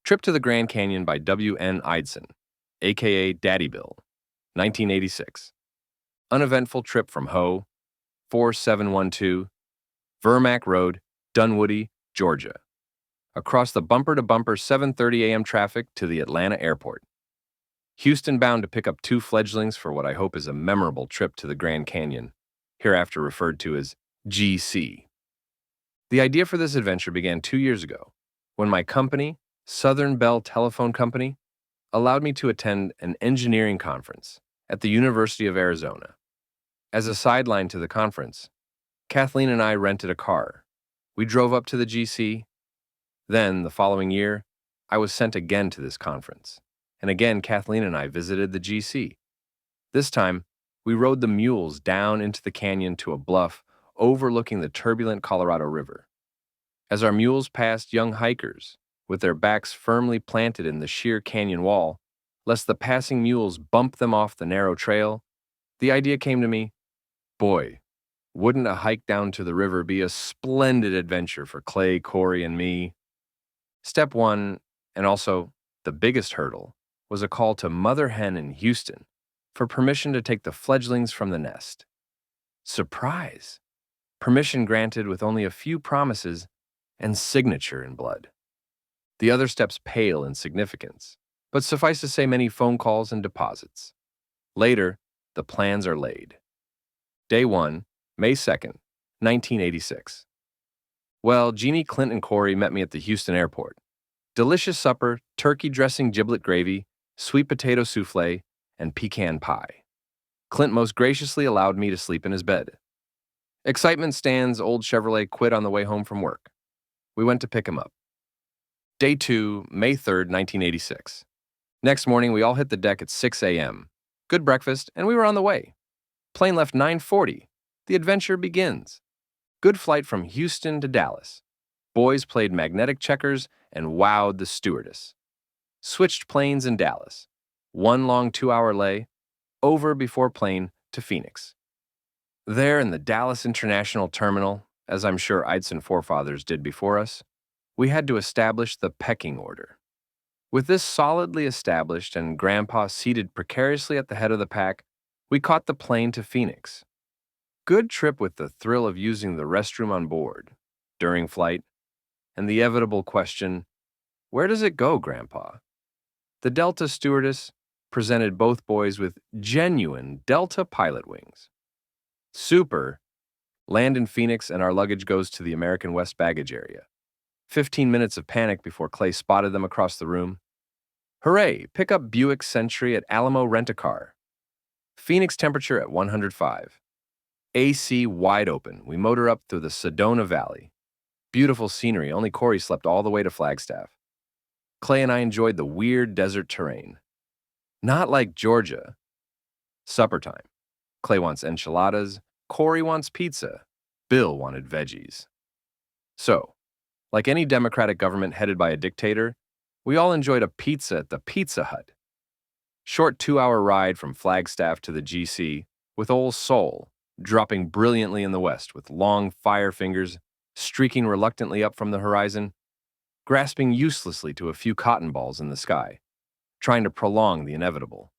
Trip to the Grand Canyon by W.N. Eidson, a.k.a. Daddy Bill, 1986. Uneventful trip from Ho, 4712, Vermac Road, Dunwoody, Georgia. Across the bumper-to-bumper 7:30 a.m. traffic to the Atlanta airport. Houston bound to pick up two fledglings for what I hope is a memorable trip to the Grand Canyon, hereafter referred to as GC. The idea for this adventure began 2 years ago, when my company, Southern Bell Telephone Company, allowed me to attend an engineering conference at the University of Arizona. As a sideline to the conference, Kathleen and I rented a car. We drove up to the GC. Then, the following year, I was sent again to this conference, and again Kathleen and I visited the GC. This time, we rode the mules down into the canyon to a bluff overlooking the turbulent Colorado River. As our mules passed young hikers, with their backs firmly planted in the sheer canyon wall, lest the passing mules bump them off the narrow trail, the idea came to me, boy, wouldn't a hike down to the river be a splendid adventure for Clay, Cory, and me? Step one, and also the biggest hurdle, was a call to Mother Hen in Houston for permission to take the fledglings from the nest. Surprise! Permission granted with only a few promises and signature in blood. The other steps pale in significance, but suffice to say many phone calls and deposits. Later, the plans are laid. Day 1, May 2nd, 1986. Well, Jeannie, Clint, and Cory met me at the Houston airport. Delicious supper, turkey dressing giblet gravy, sweet potato souffle, and pecan pie. Clint most graciously allowed me to sleep in his bed. Excitement Stan's old Chevrolet quit on the way home from work. We went to pick him up. Day 2, May 3rd, 1986. Next morning, we all hit the deck at 6 a.m. Good breakfast, and we were on the way. Plane left 9:40. The adventure begins. Good flight from Houston to Dallas. Boys played magnetic checkers and wowed the stewardess. Switched planes in Dallas. One long 2-hour lay, over before plane to Phoenix. There in the Dallas International Terminal, as I'm sure Eidson forefathers did before us, we had to establish the pecking order. With this solidly established and Grandpa seated precariously at the head of the pack, we caught the plane to Phoenix. Good trip with the thrill of using the restroom on board, during flight, and the inevitable question, where does it go, Grandpa? The Delta stewardess presented both boys with genuine Delta pilot wings. Super, land in Phoenix and our luggage goes to the American West baggage area. 15 minutes of panic before Clay spotted them across the room. Hooray, pick up Buick Century at Alamo Rent-A-Car. Phoenix temperature at 105. AC wide open, we motor up through the Sedona Valley. Beautiful scenery, only Cory slept all the way to Flagstaff. Clay and I enjoyed the weird desert terrain. Not like Georgia. Supper time. Clay wants enchiladas, Cory wants pizza, Bill wanted veggies. So, like any democratic government headed by a dictator, we all enjoyed a pizza at the Pizza Hut. Short 2-hour ride from Flagstaff to the GC, with Old Sol dropping brilliantly in the west with long fire fingers streaking reluctantly up from the horizon, grasping uselessly to a few cotton balls in the sky, trying to prolong the inevitable.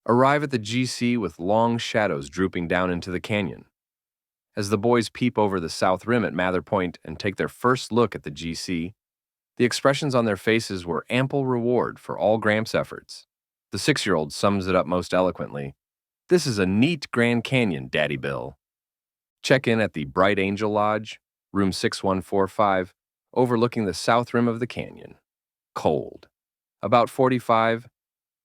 Arrive at the GC with long shadows drooping down into the canyon. As the boys peep over the south rim at Mather Point and take their first look at the GC, the expressions on their faces were ample reward for all Gramps' efforts. The 6-year-old sums it up most eloquently. This is a neat Grand Canyon, Daddy Bill. Check in at the Bright Angel Lodge, room 6145, overlooking the south rim of the canyon. Cold. About 45,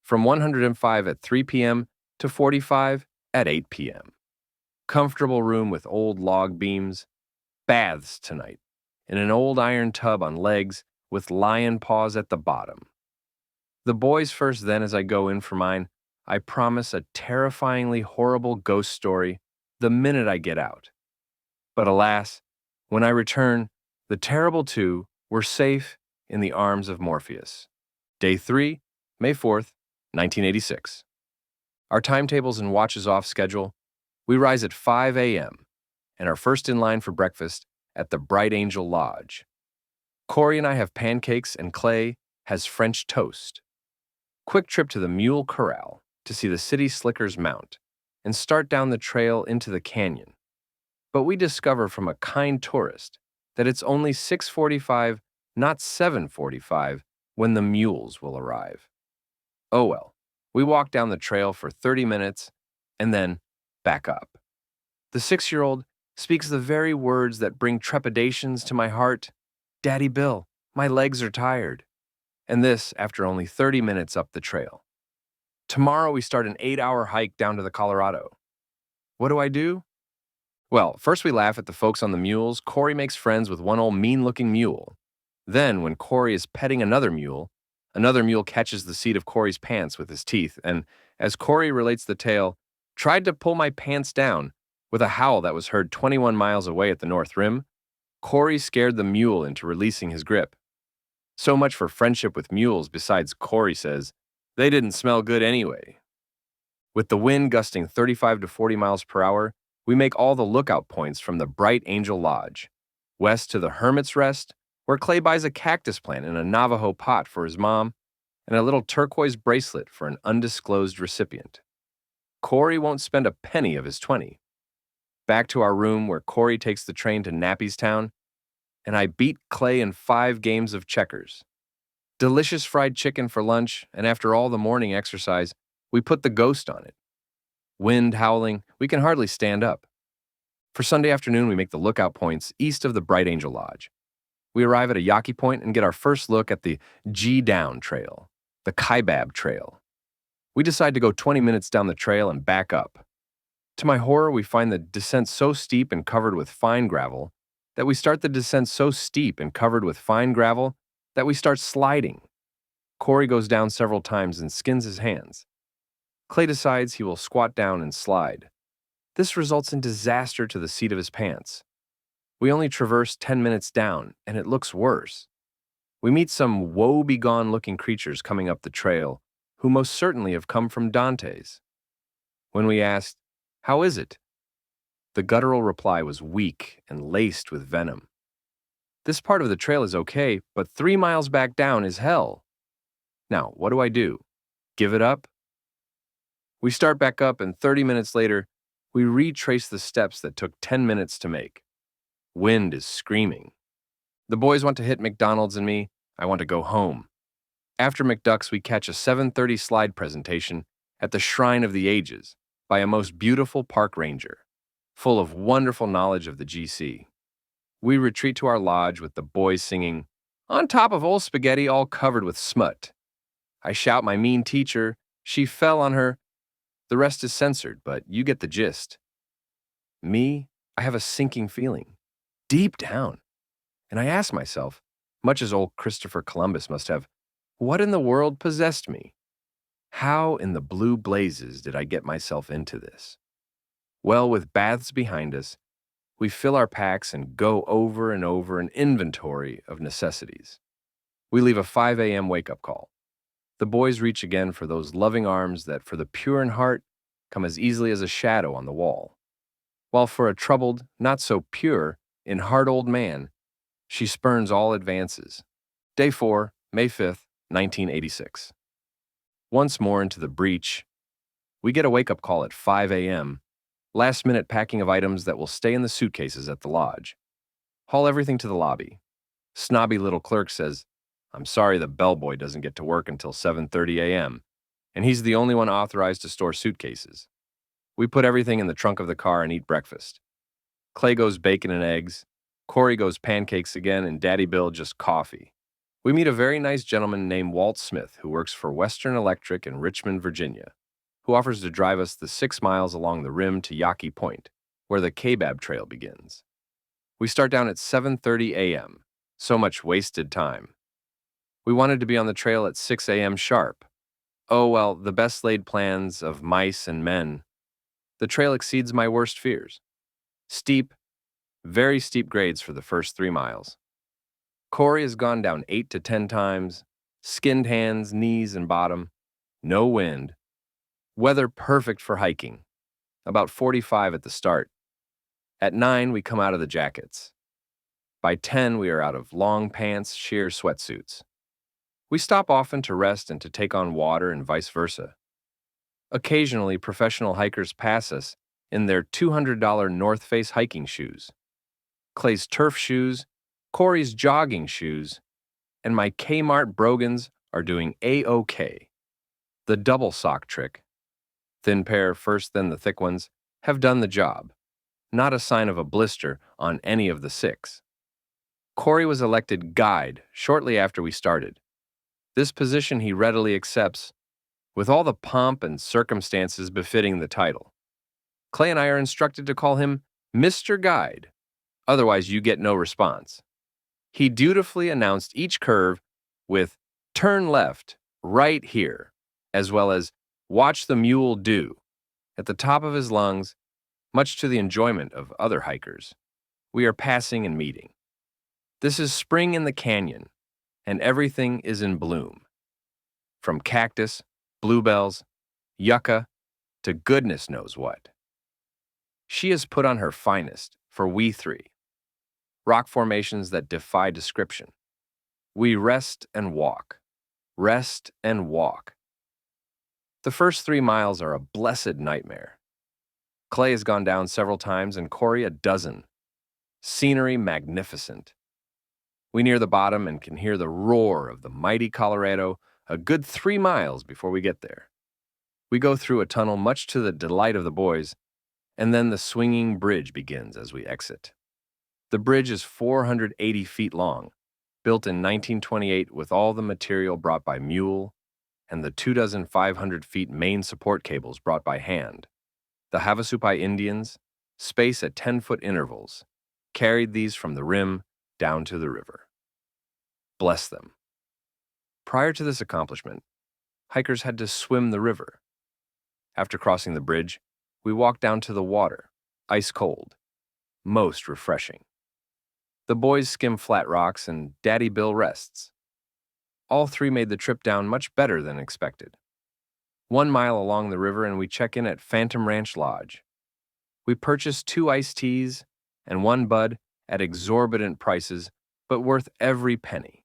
from 105 at 3 p.m. to 45 at 8 p.m. Comfortable room with old log beams. Baths tonight, in an old iron tub on legs with lion paws at the bottom. The boys first, then as I go in for mine, I promise a terrifyingly horrible ghost story the minute I get out. But alas, when I return, the terrible two were safe in the arms of Morpheus. Day 3, May 4th, 1986. Our timetables and watches off schedule. We rise at 5 a.m. and are first in line for breakfast at the Bright Angel Lodge. Cory and I have pancakes and Clay has French toast. Quick trip to the Mule Corral to see the city slickers mount and start down the trail into the canyon. But we discover from a kind tourist that it's only 6:45, not 7:45, when the mules will arrive. Oh well, we walk down the trail for 30 minutes and then back up. The 6-year-old speaks the very words that bring trepidations to my heart. Daddy Bill, my legs are tired. And this after only 30 minutes up the trail. Tomorrow we start an 8-hour hike down to the Colorado. What do? Well, first we laugh at the folks on the mules. Cory makes friends with one old mean-looking mule. Then, when Cory is petting another mule catches the seat of Cory's pants with his teeth, and as Cory relates the tale, tried to pull my pants down with a howl that was heard 21 miles away at the North Rim. Cory scared the mule into releasing his grip. So much for friendship with mules. Besides, Cory says, they didn't smell good anyway. With the wind gusting 35 to 40 miles per hour, we make all the lookout points from the Bright Angel Lodge, west to the Hermit's Rest, where Clay buys a cactus plant in a Navajo pot for his mom, and a little turquoise bracelet for an undisclosed recipient. Cory won't spend a penny of his 20. Back to our room where Cory takes the train to Nappystown, and I beat Clay in 5 games of checkers. Delicious fried chicken for lunch, and after all the morning exercise, we put the ghost on it. Wind howling, we can hardly stand up. For Sunday afternoon, we make the lookout points east of the Bright Angel Lodge. We arrive at a Yaqui Point and get our first look at the G-Down Trail, the Kaibab Trail. We decide to go 20 minutes down the trail and back up. To my horror, we find the descent so steep and covered with fine gravel that we start sliding. Cory goes down several times and skins his hands. Clay decides he will squat down and slide. This results in disaster to the seat of his pants. We only traverse 10 minutes down, and it looks worse. We meet some woe-begone-looking creatures coming up the trail, who most certainly have come from Dante's. When we asked, "How is it?" the guttural reply was weak and laced with venom. This part of the trail is okay, but 3 miles back down is hell. Now, what do? Give it up? We start back up, and 30 minutes later, we retrace the steps that took 10 minutes to make. Wind is screaming. The boys want to hit McDonald's and me. I want to go home. After McDuck's, we catch a 7:30 slide presentation at the Shrine of the Ages by a most beautiful park ranger, full of wonderful knowledge of the GC. We retreat to our lodge with the boys singing, "On top of old spaghetti all covered with smut." I shout my mean teacher, she fell on her. The rest is censored, but you get the gist. Me, I have a sinking feeling, deep down. And I ask myself, much as old Christopher Columbus must have, what in the world possessed me? How in the blue blazes did I get myself into this? Well, with baths behind us, we fill our packs and go over and over an inventory of necessities. We leave a 5 a.m. wake-up call. The boys reach again for those loving arms that, for the pure in heart, come as easily as a shadow on the wall. While for a troubled, not so pure, in heart old man, she spurns all advances. Day 4, May 5th, 1986. Once more into the breach, we get a wake-up call at 5 a.m., last-minute packing of items that will stay in the suitcases at the lodge. Haul everything to the lobby. Snobby little clerk says, "I'm sorry the bellboy doesn't get to work until 7:30 a.m., and he's the only one authorized to store suitcases." We put everything in the trunk of the car and eat breakfast. Clay goes bacon and eggs, Cory goes pancakes again, and Daddy Bill just coffee. We meet a very nice gentleman named Walt Smith who works for Western Electric in Richmond, Virginia, who offers to drive us the 6 miles along the rim to Yaqui Point, where the Kaibab Trail begins. We start down at 7:30 a.m., so much wasted time. We wanted to be on the trail at 6 a.m. sharp. Oh well, the best laid plans of mice and men. The trail exceeds my worst fears. Steep, very steep grades for the first 3 miles. Cory has gone down 8 to 10 times, skinned hands, knees, and bottom. No wind. Weather perfect for hiking. About 45 at the start. At 9, we come out of the jackets. By 10, we are out of long pants, sheer sweatsuits. We stop often to rest and to take on water and vice versa. Occasionally, professional hikers pass us in their $200 North Face hiking shoes, Clay's turf shoes, Cory's jogging shoes, and my Kmart brogans are doing A-OK. The double sock trick, thin pair first then the thick ones, have done the job. Not a sign of a blister on any of the six. Cory was elected guide shortly after we started. This position he readily accepts, with all the pomp and circumstances befitting the title. Clay and I are instructed to call him Mr. Guide, otherwise you get no response. He dutifully announced each curve with "turn left, right here," as well as "watch the mule do" at the top of his lungs, much to the enjoyment of other hikers. We are passing and meeting. This is spring in the canyon, and everything is in bloom. From cactus, bluebells, yucca, to goodness knows what. She has put on her finest for we three. Rock formations that defy description. We rest and walk. Rest and walk. The first 3 miles are a blessed nightmare. Clay has gone down several times and Cory a dozen. Scenery magnificent. We near the bottom and can hear the roar of the mighty Colorado a good 3 miles before we get there. We go through a tunnel much to the delight of the boys, and then the swinging bridge begins as we exit. The bridge is 480 feet long, built in 1928 with all the material brought by mule and the 2,500 feet main support cables brought by hand. The Havasupai Indians, spaced at 10-foot intervals, carried these from the rim down to the river. Bless them. Prior to this accomplishment, hikers had to swim the river. After crossing the bridge, we walked down to the water, ice cold, most refreshing. The boys skim flat rocks and Daddy Bill rests. All three made the trip down much better than expected. 1 mile along the river and we check in at Phantom Ranch Lodge. We purchased 2 iced teas and 1 bud at exorbitant prices, but worth every penny.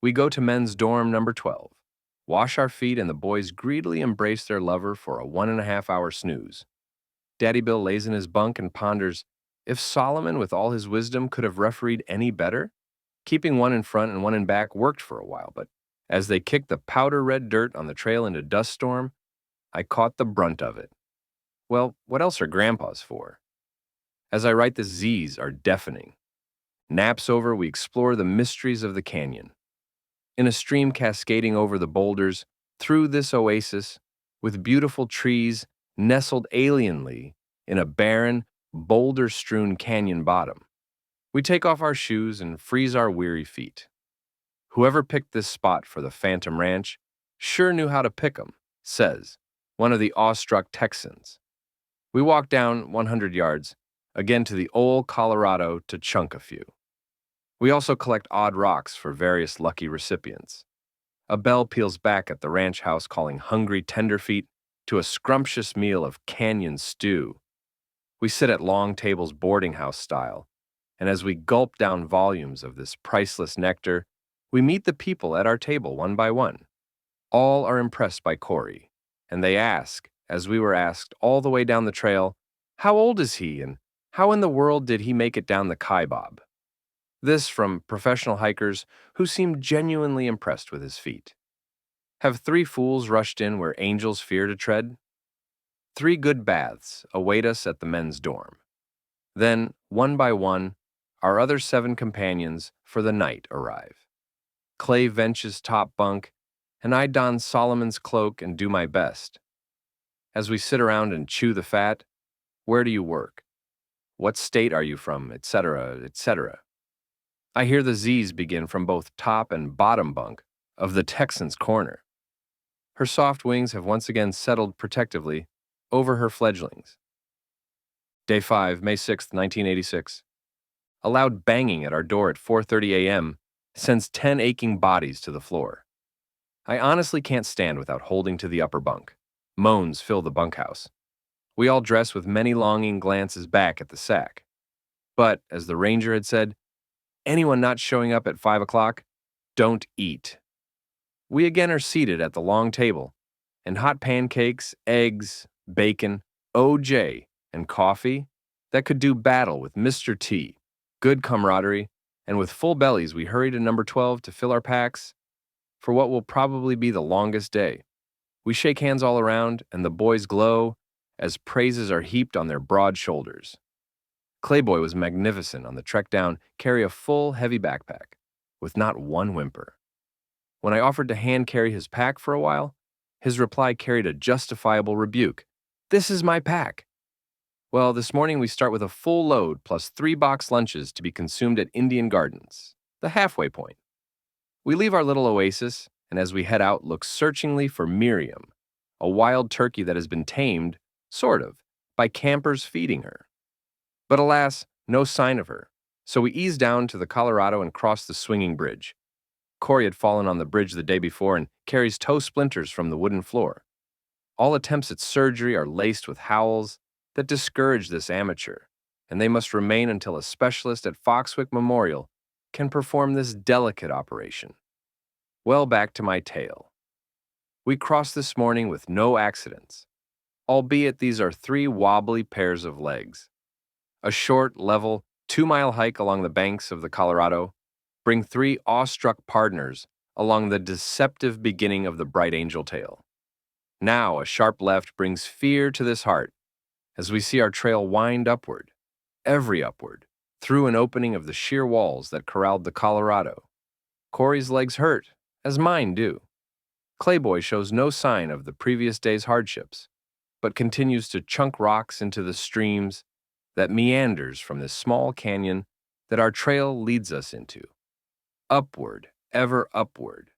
We go to men's dorm number 12, wash our feet, and the boys greedily embrace their lover for a 1.5-hour snooze. Daddy Bill lays in his bunk and ponders if Solomon, with all his wisdom, could have refereed any better. Keeping one in front and one in back worked for a while, but as they kicked the powder-red dirt on the trail into dust storm, I caught the brunt of it. Well, what else are grandpas for? As I write this, Z's are deafening. Naps over, we explore the mysteries of the canyon. In a stream cascading over the boulders, through this oasis, with beautiful trees nestled alienly in a barren, boulder-strewn canyon bottom. We take off our shoes and freeze our weary feet. Whoever picked this spot for the Phantom Ranch sure knew how to pick 'em, says one of the awestruck Texans. We walk down 100 yards, again to the old Colorado to chunk a few. We also collect odd rocks for various lucky recipients. A bell peals back at the ranch house calling hungry tenderfeet to a scrumptious meal of canyon stew. We sit at long tables boarding house style, and as we gulp down volumes of this priceless nectar, we meet the people at our table one by one. All are impressed by Cory, and they ask, as we were asked all the way down the trail, how old is he and how in the world did he make it down the Kaibab? This from professional hikers who seemed genuinely impressed with his feat. Have 3 fools rushed in where angels fear to tread? 3 good baths await us at the men's dorm. Then, one by one, our other 7 companions for the night arrive. Clay venches top bunk, and I don Solomon's cloak and do my best. As we sit around and chew the fat, where do you work? What state are you from, etc., etc. I hear the Z's begin from both top and bottom bunk of the Texan's corner. Her soft wings have once again settled protectively over her fledglings. Day 5, May 6, 1986. A loud banging at our door at 4:30 a.m. sends 10 aching bodies to the floor. I honestly can't stand without holding to the upper bunk. Moans fill the bunkhouse. We all dress with many longing glances back at the sack. But, as the ranger had said, anyone not showing up at 5 o'clock, don't eat. We again are seated at the long table, and hot pancakes, eggs, bacon, OJ, and coffee that could do battle with Mr. T. Good camaraderie, and with full bellies we hurry to number 12 to fill our packs for what will probably be the longest day. We shake hands all around, and the boys glow as praises are heaped on their broad shoulders. Clayboy was magnificent on the trek down, carry a full, heavy backpack, with not one whimper. When I offered to hand carry his pack for a while, his reply carried a justifiable rebuke. "This is my pack." Well, this morning we start with a full load plus 3 box lunches to be consumed at Indian Gardens, the halfway point. We leave our little oasis, and as we head out, look searchingly for Miriam, a wild turkey that has been tamed, sort of, by campers feeding her. But alas, no sign of her, so we ease down to the Colorado and cross the swinging bridge. Cory had fallen on the bridge the day before and carries toe splinters from the wooden floor. All attempts at surgery are laced with howls that discourage this amateur, and they must remain until a specialist at Foxwick Memorial can perform this delicate operation. Well, back to my tale. We crossed this morning with no accidents, albeit these are 3 wobbly pairs of legs. A short, level, 2-mile hike along the banks of the Colorado bring 3 awestruck partners along the deceptive beginning of the Bright Angel Trail. Now a sharp left brings fear to this heart as we see our trail wind upward, every upward, through an opening of the sheer walls that corralled the Colorado. Cory's legs hurt, as mine do. Clayboy shows no sign of the previous day's hardships, but continues to chunk rocks into the streams that meanders from this small canyon that our trail leads us into. Upward, ever upward.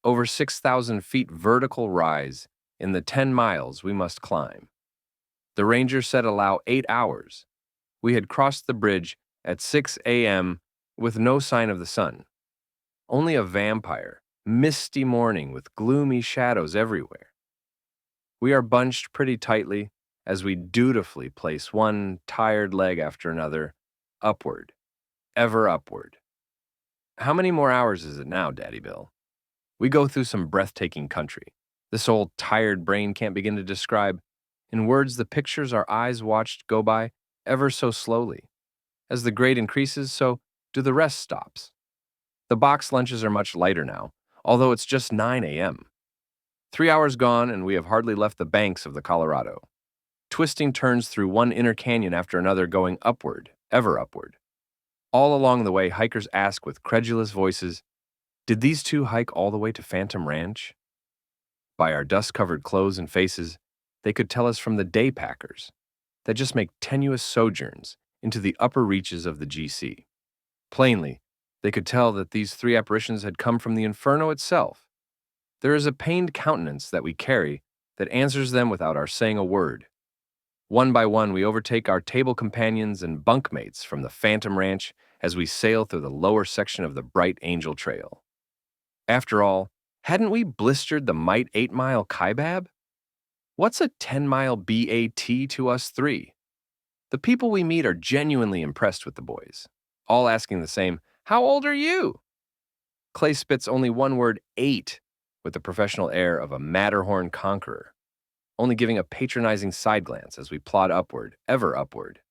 Over 6,000 feet vertical rise in the 10 miles we must climb. The ranger said allow 8 hours. We had crossed the bridge at 6 a.m. with no sign of the sun. Only a vampire, misty morning with gloomy shadows everywhere. We are bunched pretty tightly as we dutifully place one tired leg after another, upward, ever upward. How many more hours is it now, Daddy Bill? We go through some breathtaking country. This old tired brain can't begin to describe in words the pictures our eyes watched go by ever so slowly. As the grade increases, so do the rest stops. The box lunches are much lighter now, although it's just 9 a.m. 3 hours gone, and we have hardly left the banks of the Colorado. Twisting turns through one inner canyon after another going upward, ever upward. All along the way, hikers ask with credulous voices, "Did these 2 hike all the way to Phantom Ranch?" By our dust-covered clothes and faces, they could tell us from the day packers that just make tenuous sojourns into the upper reaches of the GC. Plainly, they could tell that these 3 apparitions had come from the inferno itself. There is a pained countenance that we carry that answers them without our saying a word. One by one, we overtake our table companions and bunkmates from the Phantom Ranch as we sail through the lower section of the Bright Angel Trail. After all, hadn't we blistered the mite 8-mile Kaibab? What's a 10-mile BAT to us 3? The people we meet are genuinely impressed with the boys, all asking the same, "How old are you?" Clay spits only one word, 8, with the professional air of a Matterhorn conqueror, only giving a patronizing side glance as we plod upward, ever upward.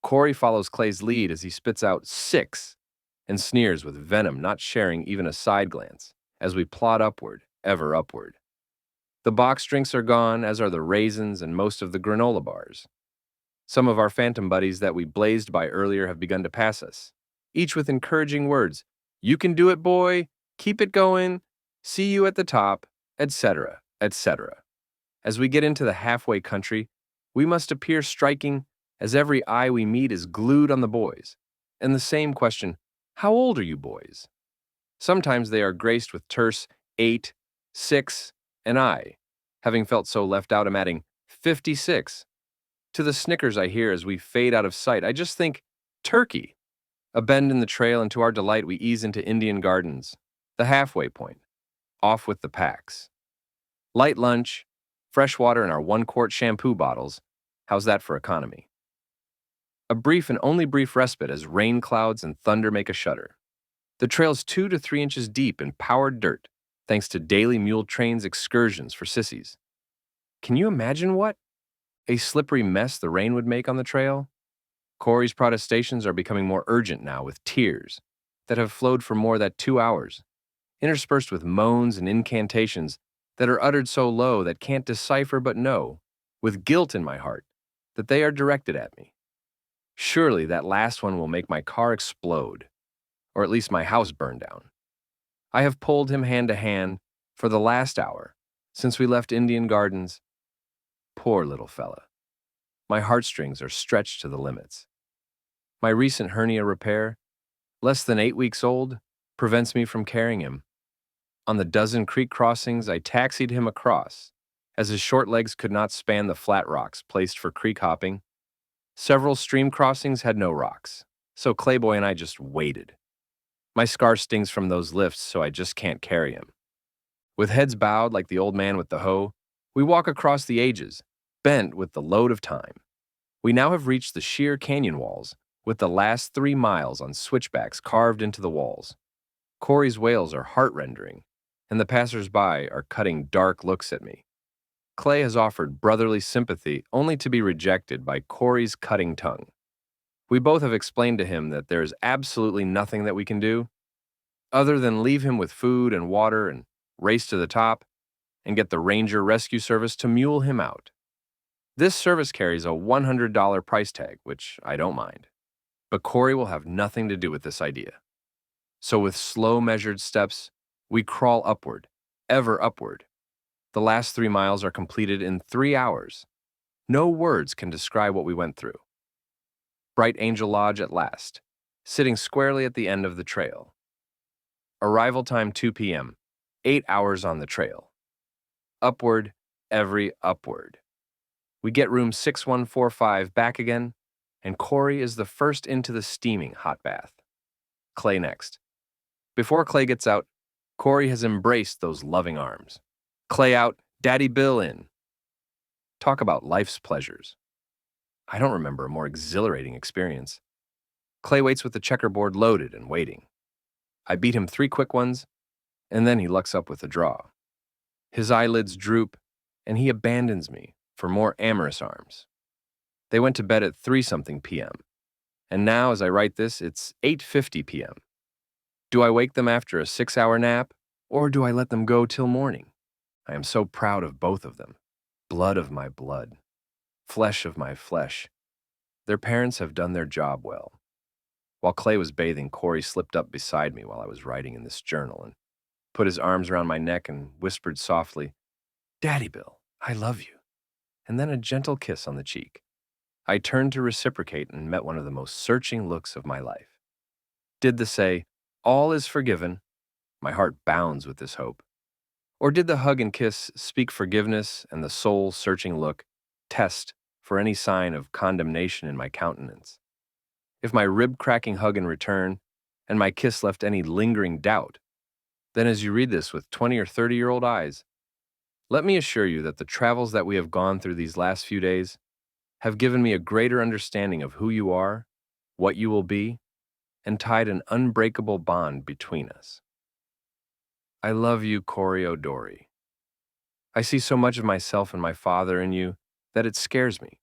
Cory follows Clay's lead as he spits out 6 and sneers with venom, not sharing even a side glance, as we plod upward, ever upward. The box drinks are gone, as are the raisins and most of the granola bars. Some of our phantom buddies that we blazed by earlier have begun to pass us, each with encouraging words, "You can do it, boy, keep it going, see you at the top," etc., etc. As we get into the halfway country, we must appear striking as every eye we meet is glued on the boys, and the same question, "How old are you boys?" Sometimes they are graced with terse 8, 6, and I, having felt so left out, am adding 56. To the snickers I hear as we fade out of sight, I just think, turkey. A bend in the trail, and to our delight we ease into Indian Gardens, the halfway point, off with the packs. Light lunch, fresh water in our 1-quart shampoo bottles. How's that for economy? A brief and only brief respite as rain clouds and thunder make a shudder. The trail's 2 to 3 inches deep in powered dirt, thanks to daily mule trains excursions for sissies. Can you imagine what a slippery mess the rain would make on the trail? Cory's protestations are becoming more urgent now with tears that have flowed for more than 2 hours, interspersed with moans and incantations that are uttered so low that can't decipher but know, with guilt in my heart, that they are directed at me. Surely that last one will make my car explode, or at least my house burn down. I have pulled him hand to hand for the last hour since we left Indian Gardens. Poor little fella. My heartstrings are stretched to the limits. My recent hernia repair, less than 8 weeks old, prevents me from carrying him. On the dozen creek crossings, I taxied him across, as his short legs could not span the flat rocks placed for creek hopping. Several stream crossings had no rocks, so Clayboy and I just waited. My scar stings from those lifts, so I just can't carry him. With heads bowed like the old man with the hoe, we walk across the ages, bent with the load of time. We now have reached the sheer canyon walls, with the last 3 miles on switchbacks carved into the walls. Cory's wails are heart-rending, and the passers-by are cutting dark looks at me. Clay has offered brotherly sympathy only to be rejected by Cory's cutting tongue. We both have explained to him that there is absolutely nothing that we can do, other than leave him with food and water and race to the top and get the Ranger Rescue Service to mule him out. This service carries a $100 price tag, which I don't mind. But Cory will have nothing to do with this idea. So with slow measured steps, we crawl upward, ever upward. The last 3 miles are completed in 3 hours. No words can describe what we went through. Bright Angel Lodge at last, sitting squarely at the end of the trail. Arrival time 2 p.m., 8 hours on the trail. Upward, every upward. We get room 6145 back again, and Cory is the first into the steaming hot bath. Clay next. Before Clay gets out, Cory has embraced those loving arms. Clay out, Daddy Bill in. Talk about life's pleasures. I don't remember a more exhilarating experience. Clay waits with the checkerboard loaded and waiting. I beat him 3 quick ones, and then he lucks up with a draw. His eyelids droop, and he abandons me for more amorous arms. They went to bed at 3-something p.m., and now, as I write this, it's 8:50 p.m. Do I wake them after a 6-hour nap, or do I let them go till morning? I am so proud of both of them. Blood of my blood. Flesh of my flesh. Their parents have done their job well. While Clay was bathing, Cory slipped up beside me while I was writing in this journal and put his arms around my neck and whispered softly, "Daddy Bill, I love you." And then a gentle kiss on the cheek. I turned to reciprocate and met one of the most searching looks of my life. Did the say, "All is forgiven"? My heart bounds with this hope. Or did the hug and kiss speak forgiveness and the soul-searching look test for any sign of condemnation in my countenance? If my rib-cracking hug in return and my kiss left any lingering doubt, then as you read this with 20 or 30-year-old eyes, let me assure you that the travels that we have gone through these last few days have given me a greater understanding of who you are, what you will be, and tied an unbreakable bond between us. I love you, Cory O'Dory. I see so much of myself and my father in you that it scares me,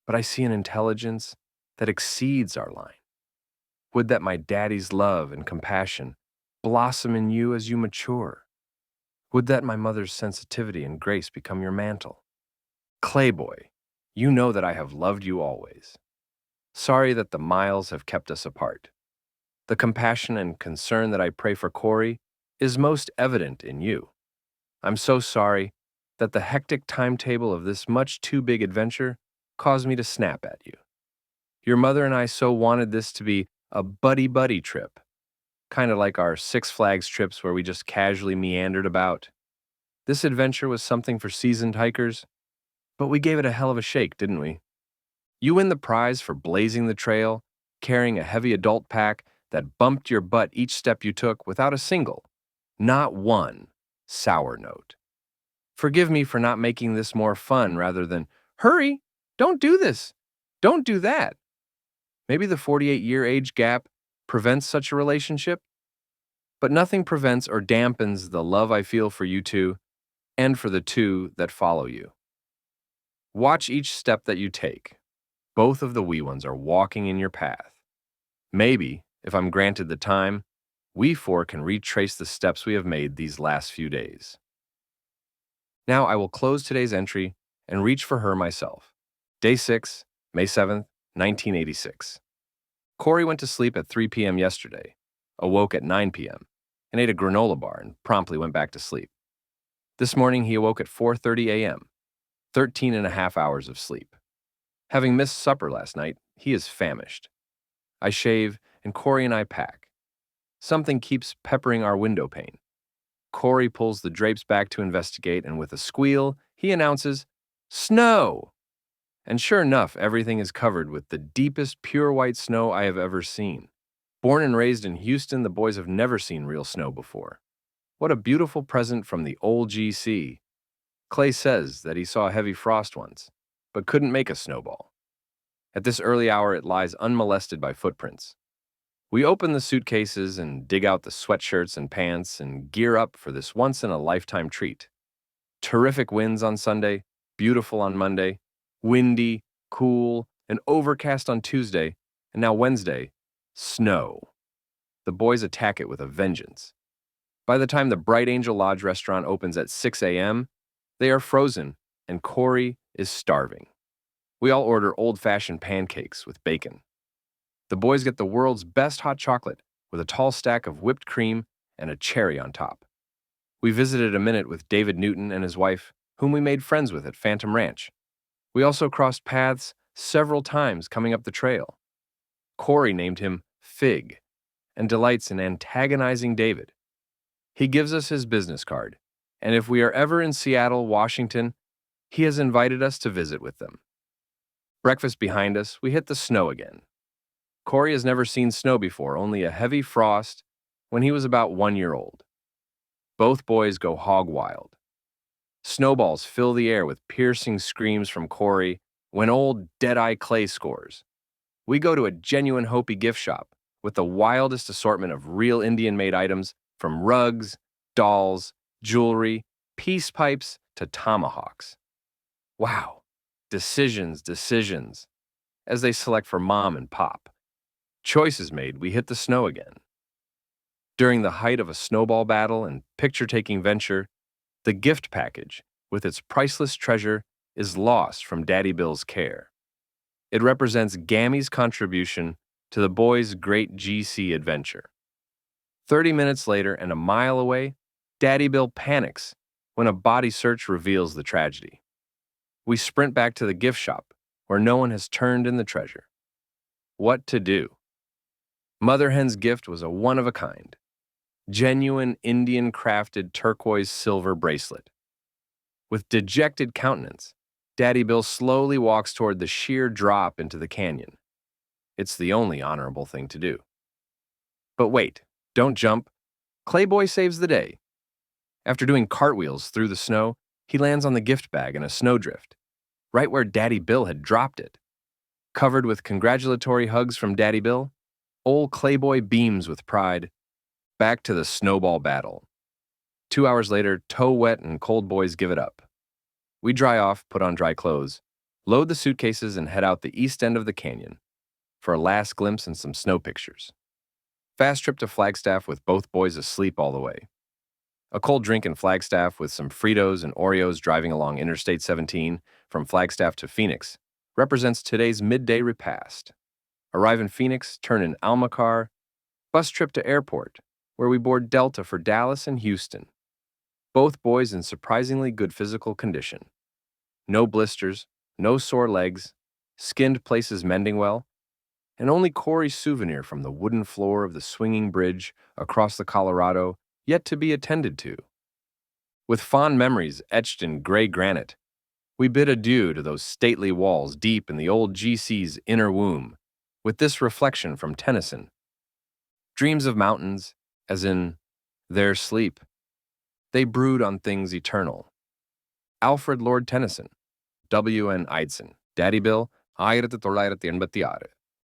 but I see an intelligence that exceeds our line. Would that my daddy's love and compassion blossom in you as you mature. Would that my mother's sensitivity and grace become your mantle. Clayboy, you know that I have loved you always. Sorry that the miles have kept us apart. The compassion and concern that I pray for Cory is most evident in you. I'm so sorry that the hectic timetable of this much too big adventure caused me to snap at you. Your mother and I so wanted this to be a buddy-buddy trip, kind of like our Six Flags trips where we just casually meandered about. This adventure was something for seasoned hikers, but we gave it a hell of a shake, didn't we? You win the prize for blazing the trail, carrying a heavy adult pack that bumped your butt each step you took without a single, not one, sour note. Forgive me for not making this more fun rather than, "Hurry, don't do this, don't do that." Maybe the 48-year age gap prevents such a relationship? But nothing prevents or dampens the love I feel for you two and for the two that follow you. Watch each step that you take. Both of the wee ones are walking in your path. Maybe, if I'm granted the time, we four can retrace the steps we have made these last few days. Now I will close today's entry and reach for her myself. Day 6, May 7th, 1986. Cory went to sleep at 3 p.m. yesterday, awoke at 9 p.m., and ate a granola bar and promptly went back to sleep. This morning he awoke at 4:30 a.m., 13 and a half hours of sleep. Having missed supper last night, he is famished. I shave, and Cory and I pack. Something keeps peppering our window pane. Cory pulls the drapes back to investigate, and with a squeal, he announces, "Snow!" And sure enough, everything is covered with the deepest pure white snow I have ever seen. Born and raised in Houston, the boys have never seen real snow before. What a beautiful present from the old GC. Clay says that he saw heavy frost once, but couldn't make a snowball. At this early hour, it lies unmolested by footprints. We open the suitcases and dig out the sweatshirts and pants and gear up for this once-in-a-lifetime treat. Terrific winds on Sunday, beautiful on Monday, windy, cool, and overcast on Tuesday, and now Wednesday, snow. The boys attack it with a vengeance. By the time the Bright Angel Lodge restaurant opens at 6 a.m., they are frozen, and Cory is starving. We all order old-fashioned pancakes with bacon. The boys get the world's best hot chocolate with a tall stack of whipped cream and a cherry on top. We visited a minute with David Newton and his wife, whom we made friends with at Phantom Ranch. We also crossed paths several times coming up the trail. Cory named him Fig and delights in antagonizing David. He gives us his business card, and if we are ever in Seattle, Washington, he has invited us to visit with them. Breakfast behind us, we hit the snow again. Cory has never seen snow before, only a heavy frost when he was about 1 year old. Both boys go hog wild. Snowballs fill the air with piercing screams from Cory when old Deadeye Clay scores. We go to a genuine Hopi gift shop with the wildest assortment of real Indian-made items from rugs, dolls, jewelry, peace pipes to tomahawks. Wow, decisions, as they select for mom and pop. Choices made, we hit the snow again. During the height of a snowball battle and picture-taking venture, the gift package, with its priceless treasure, is lost from Daddy Bill's care. It represents Gammy's contribution to the boys' great GC adventure. 30 minutes later and a mile away, Daddy Bill panics when a body search reveals the tragedy. We sprint back to the gift shop, where no one has turned in the treasure. What to do? Mother Hen's gift was a one-of-a-kind, genuine Indian-crafted turquoise silver bracelet. With dejected countenance, Daddy Bill slowly walks toward the sheer drop into the canyon. It's the only honorable thing to do. But wait, don't jump. Clayboy saves the day. After doing cartwheels through the snow, he lands on the gift bag in a snowdrift, right where Daddy Bill had dropped it. Covered with congratulatory hugs from Daddy Bill, old Clayboy beams with pride. Back to the snowball battle. 2 hours later, toe-wet and cold boys give it up. We dry off, put on dry clothes, load the suitcases, and head out the east end of the canyon for a last glimpse and some snow pictures. Fast trip to Flagstaff with both boys asleep all the way. A cold drink in Flagstaff with some Fritos and Oreos driving along Interstate 17 from Flagstaff to Phoenix represents today's midday repast. Arrive in Phoenix, turn in Almacar, bus trip to airport, where we board Delta for Dallas and Houston. Both boys in surprisingly good physical condition. No blisters, no sore legs, skinned places mending well, and only Cory's souvenir from the wooden floor of the swinging bridge across the Colorado yet to be attended to. With fond memories etched in gray granite, we bid adieu to those stately walls deep in the old GC's inner womb, with this reflection from Tennyson. Dreams of mountains, as in their sleep, they brood on things eternal. Alfred Lord Tennyson, W.N. Eidson, Daddy Bill, 1986.